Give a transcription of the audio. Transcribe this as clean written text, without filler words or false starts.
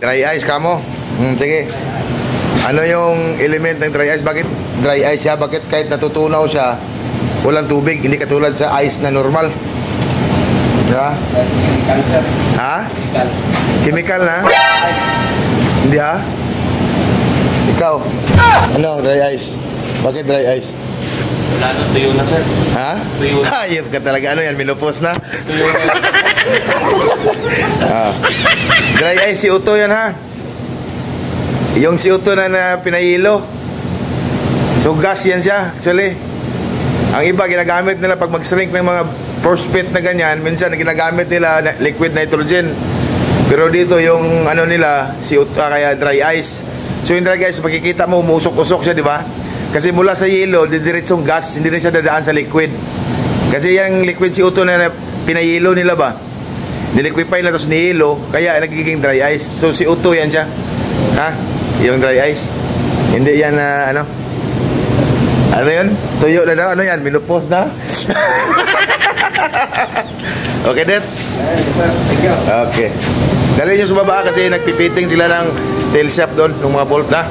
dry ice kamo. Sige. Ano yung element ng dry ice? Bakit dry ice siya? Bakit kahit natutunaw siya, walang tubig? Hindi katulad sa ice na normal. Diba? Chemical, sir. Ha? Chemical. Chemical na? Hindi ha? Ikaw? Ano dry ice? Bakit dry ice? Wala na, tuyo na, sir. Ha? Tuyo na. Hayop ka talaga. Ano yan? Minupos na? Tuyo na. Dry ice, CO2 yan ha. Yung CO2 na pinahilo. So gas yan siya actually. Ang iba ginagamit nila pag mag-shrink ng mga phosphate na ganyan, minsan ginagamit nila liquid nitrogen. Pero dito yung ano nila CO2 kaya dry ice. So yung dry ice makikita mo umusok-usok siya, di ba? Kasi mula sa yelo, didiretsong gas, hindi na siya dadaan sa liquid. Kasi yung liquid CO2 na pinahilo nila ba? Niliquify na tapos nihilo, kaya nagiging dry ice. So CO2 yan siya. Ha? Yung dry ice. Hindi yan na ano? Ano yun? Tuyo na daw. Ano yan? Minupos na? Okay, Det? Thank you. Okay. Dali nyo sa baba kasi nagpipiting sila ng tail shaft doon, ng mga bolt na.